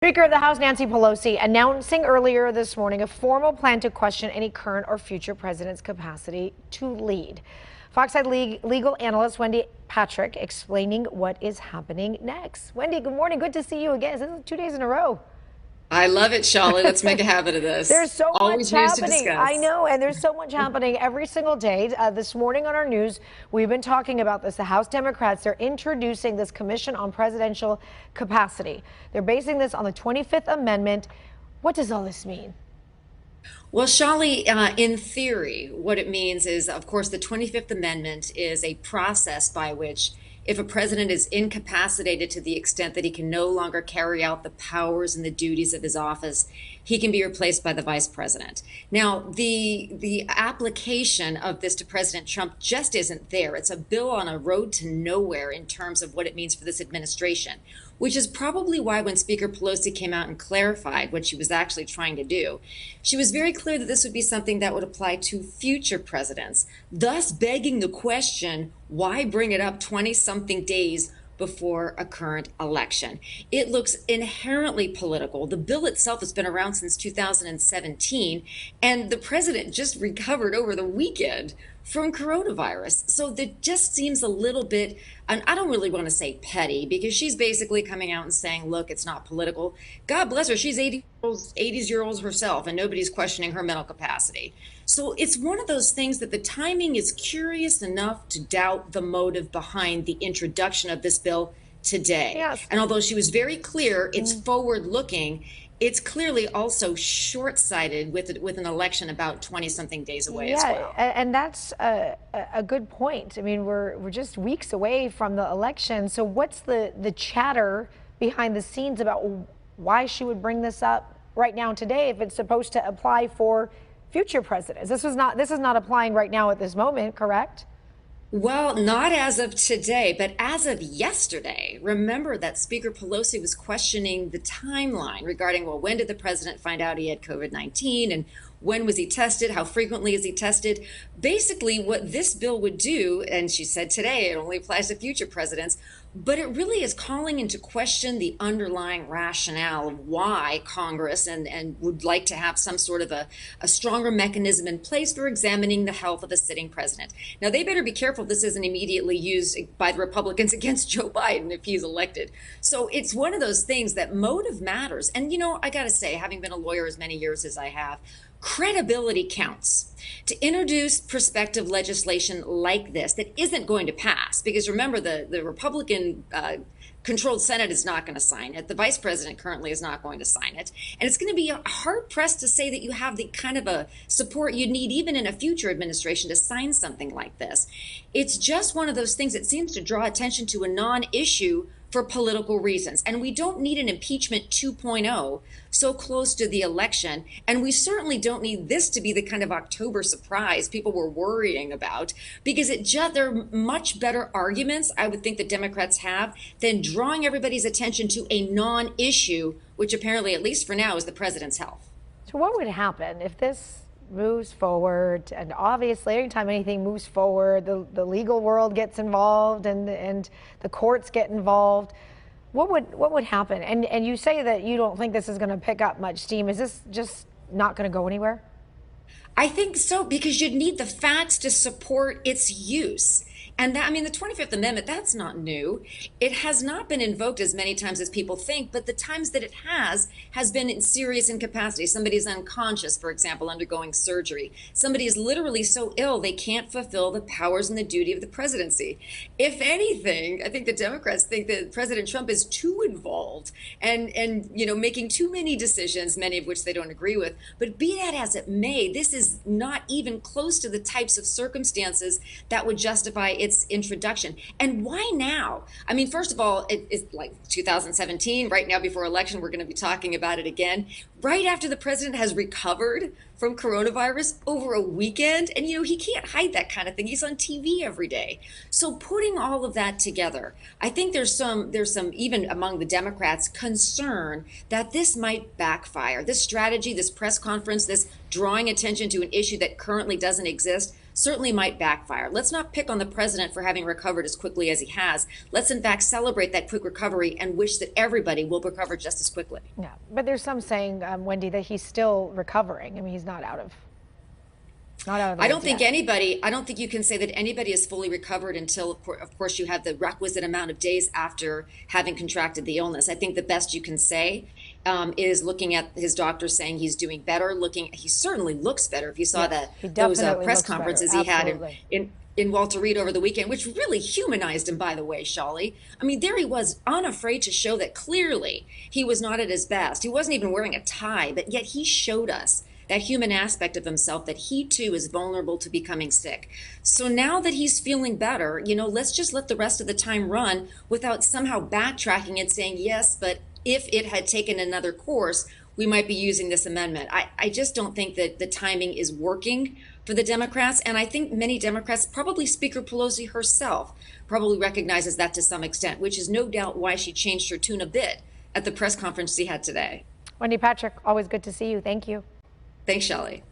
Speaker of the House Nancy Pelosi announcing earlier this morning a formal plan to question any current or future president's capacity to lead. Fox Side legal analyst Wendy Patrick explaining what is happening next. Wendy, good morning. Good to see you again. This is 2 days in a row. I love it, Shali. Let's make a habit of this. There's so much Always news to happening. I discuss. know, and there's so much happening every single day. This morning on our news, we've been talking about this. The House Democrats, they're introducing this Commission on Presidential Capacity. They're basing this on the 25th Amendment. What does all this mean? Well, Shali, in theory, what it means is, of course, the 25th Amendment is a process by which if a president is incapacitated to the extent that he can no longer carry out the powers and the duties of his office, he can be replaced by the vice president. Now, the application of this to President Trump just isn't there. It's a bill on a road to nowhere in terms of what it means for this administration, which is probably why when Speaker Pelosi came out and clarified what she was actually trying to do, she was very clear that this would be something that would apply to future presidents, thus begging the question, why bring it up 20-something days before a current election? It looks inherently political. The bill itself has been around since 2017, and the president just recovered over the weekend from coronavirus. So that just seems a little bit, and I don't really want to say petty, because she's basically coming out and saying, look, it's not political. God bless her. She's 80s year olds herself, and nobody's questioning her mental capacity. So it's one of those things that the timing is curious enough to doubt the motive behind the introduction of this bill today. Yes. And although she was very clear, it's forward looking. It's clearly also short-sighted with an election about 20-something days away as well. And that's a good point. I mean, we're just weeks away from the election. So what's the chatter behind the scenes about why she would bring this up right now today if it's supposed to apply for future presidents? This is not applying right now at this moment, correct? Well, not as of today, but as of yesterday. Remember that Speaker Pelosi was questioning the timeline regarding, well, when did the president find out he had COVID-19 and when was he tested? How frequently is he tested? Basically, what this bill would do, and she said today it only applies to future presidents, but it really is calling into question the underlying rationale of why Congress and would like to have some sort of a stronger mechanism in place for examining the health of a sitting president. Now, they better be careful this isn't immediately used by the Republicans against Joe Biden if he's elected. So it's one of those things that motive matters. And, you know, I got to say, having been a lawyer as many years as I have, credibility counts. To introduce prospective legislation like this that isn't going to pass, because remember, the Republican controlled Senate is not going to sign it. The vice president currently is not going to sign it. And it's going to be hard pressed to say that you have the kind of a support you'd need even in a future administration to sign something like this. It's just one of those things that seems to draw attention to a non-issue for political reasons. And we don't need an impeachment 2.0 so close to the election. And we certainly don't need this to be the kind of October surprise people were worrying about, because there are much better arguments, I would think, the Democrats have than drawing everybody's attention to a non-issue, which apparently, at least for now, is the president's health. So what would happen if this moves forward? And obviously, anytime anything moves forward, the legal world gets involved and the courts get involved. What would happen? And you say that you don't think this is going to pick up much steam. Is this just not going to go anywhere? I think so, because you'd need the facts to support its use. And that, I mean, the 25th Amendment, that's not new. It has not been invoked as many times as people think, but the times that it has been in serious incapacity. Somebody's unconscious, for example, undergoing surgery. Somebody is literally so ill they can't fulfill the powers and the duty of the presidency. If anything, I think the Democrats think that President Trump is too involved and you know, making too many decisions, many of which they don't agree with. But be that as it may, this is not even close to the types of circumstances that would justify its introduction. And why now? I mean, first of all, it's like 2017, right now before election, we're going to be talking about it again, right after the president has recovered from coronavirus over a weekend. And, you know, he can't hide that kind of thing. He's on TV every day. So putting all of that together, I think there's some even among the Democrats concern that this might backfire. This strategy, this press conference, this drawing attention to an issue that currently doesn't exist certainly might backfire. Let's not pick on the president for having recovered as quickly as he has. Let's in fact celebrate that quick recovery and wish that everybody will recover just as quickly. Yeah, but there's some saying, Wendy, that he's still recovering. I mean, he's not out of the I don't woods think yet. I don't think you can say that anybody is fully recovered until, of course, you have the requisite amount of days after having contracted the illness. I think the best you can say is looking at his doctor saying he's doing better. He certainly looks better. If you saw Yes, he those definitely press looks better. conferences he had Absolutely. in Walter Reed over the weekend, which really humanized him, by the way, Shawley. I mean, there he was, unafraid to show that clearly he was not at his best. He wasn't even wearing a tie, but yet he showed us that human aspect of himself, that he too is vulnerable to becoming sick. So now that he's feeling better, let's just let the rest of the time run without somehow backtracking and saying, yes, but if it had taken another course, we might be using this amendment. I just don't think that the timing is working for the Democrats. And I think many Democrats, probably Speaker Pelosi herself, probably recognizes that to some extent, which is no doubt why she changed her tune a bit at the press conference she had today. Wendy Patrick, always good to see you. Thank you. Thanks, Shelley.